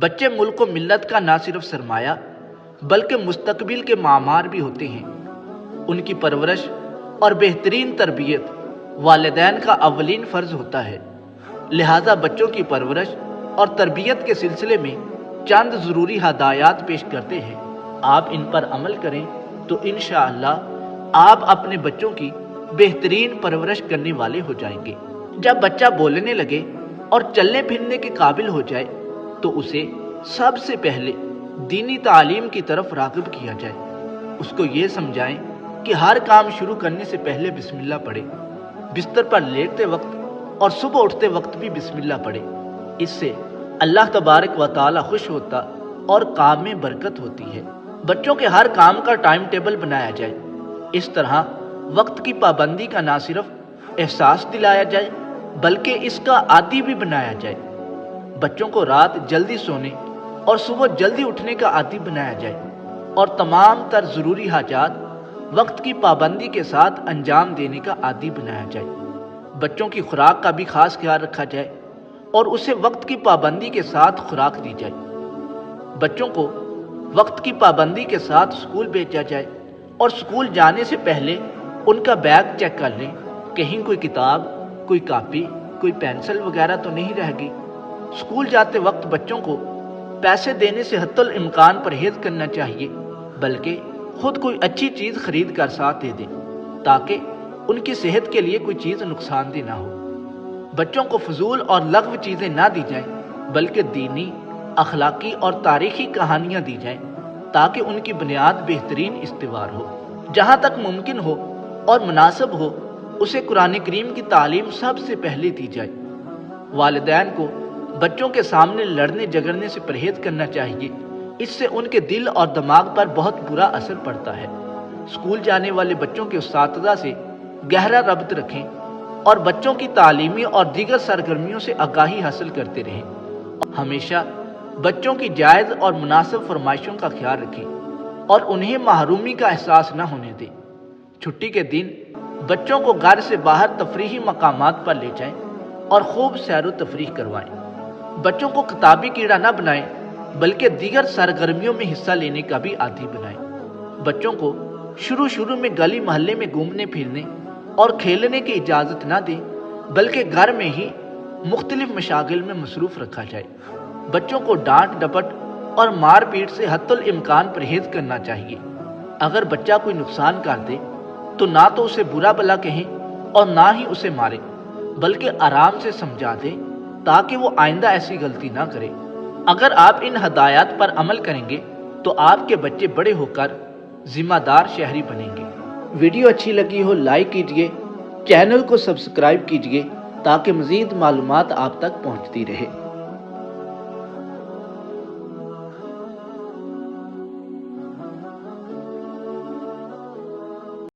بچے ملک و ملت کا نہ صرف سرمایہ بلکہ مستقبل کے معمار بھی ہوتے ہیں۔ ان کی پرورش اور بہترین تربیت والدین کا اولین فرض ہوتا ہے۔ لہٰذا بچوں کی پرورش اور تربیت کے سلسلے میں چند ضروری ہدایات پیش کرتے ہیں۔ آپ ان پر عمل کریں تو انشاءاللہ آپ اپنے بچوں کی بہترین پرورش کرنے والے ہو جائیں گے۔ جب بچہ بولنے لگے اور چلنے پھرنے کے قابل ہو جائے تو اسے سب سے پہلے دینی تعلیم کی طرف راغب کیا جائے۔ اس کو یہ سمجھائیں کہ ہر کام شروع کرنے سے پہلے بسم اللہ پڑھے، بستر پر لیٹتے وقت اور صبح اٹھتے وقت بھی بسم اللہ پڑھے۔ اس سے اللہ تبارک و تعالی خوش ہوتا اور کام میں برکت ہوتی ہے۔ بچوں کے ہر کام کا ٹائم ٹیبل بنایا جائے۔ اس طرح وقت کی پابندی کا نہ صرف احساس دلایا جائے بلکہ اس کا عادی بھی بنایا جائے۔ بچوں کو رات جلدی سونے اور صبح جلدی اٹھنے کا عادی بنایا جائے اور تمام تر ضروری حاجات وقت کی پابندی کے ساتھ انجام دینے کا عادی بنایا جائے۔ بچوں کی خوراک کا بھی خاص خیال رکھا جائے اور اسے وقت کی پابندی کے ساتھ خوراک دی جائے۔ بچوں کو وقت کی پابندی کے ساتھ اسکول بھیجا جائے اور اسکول جانے سے پہلے ان کا بیگ چیک کر لیں، کہیں کوئی کتاب، کوئی کاپی، کوئی پینسل وغیرہ تو نہیں رہ گئی۔ اسکول جاتے وقت بچوں کو پیسے دینے سے حتی الامکان پرہیز کرنا چاہیے، بلکہ خود کوئی اچھی چیز خرید کر ساتھ دے دیں تاکہ ان کی صحت کے لیے کوئی چیز نقصان دہ نہ ہو۔ بچوں کو فضول اور لغو چیزیں نہ دی جائیں بلکہ دینی، اخلاقی اور تاریخی کہانیاں دی جائیں تاکہ ان کی بنیاد بہترین استوار ہو۔ جہاں تک ممکن ہو اور مناسب ہو اسے قرآن کریم کی تعلیم سب سے پہلے دی جائے۔ والدین کو بچوں کے سامنے لڑنے جھگڑنے سے پرہیز کرنا چاہیے، اس سے ان کے دل اور دماغ پر بہت برا اثر پڑتا ہے۔ اسکول جانے والے بچوں کے اساتذہ سے گہرا ربط رکھیں اور بچوں کی تعلیمی اور دیگر سرگرمیوں سے آگاہی حاصل کرتے رہیں۔ ہمیشہ بچوں کی جائز اور مناسب فرمائشوں کا خیال رکھیں اور انہیں محرومی کا احساس نہ ہونے دیں۔ چھٹی کے دن بچوں کو گھر سے باہر تفریحی مقامات پر لے جائیں اور خوب سیر و تفریح کروائیں۔ بچوں کو کتابی کیڑا نہ بنائیں بلکہ دیگر سرگرمیوں میں حصہ لینے کا بھی عادی بنائیں۔ بچوں کو شروع میں گلی محلے میں گھومنے پھرنے اور کھیلنے کی اجازت نہ دیں بلکہ گھر میں ہی مختلف مشاغل میں مصروف رکھا جائے۔ بچوں کو ڈانٹ ڈپٹ اور مار پیٹ سے حتی الامکان پرہیز کرنا چاہیے۔ اگر بچہ کوئی نقصان کر دے تو نہ تو اسے برا بھلا کہیں اور نہ ہی اسے ماریں بلکہ آرام سے سمجھا دیں تاکہ وہ آئندہ ایسی غلطی نہ کرے۔ اگر آپ ان ہدایات پر عمل کریں گے تو آپ کے بچے بڑے ہو کر ذمہ دار شہری بنیں گے۔ ویڈیو اچھی لگی ہو لائک کیجئے، چینل کو سبسکرائب کیجئے تاکہ مزید معلومات آپ تک پہنچتی رہے۔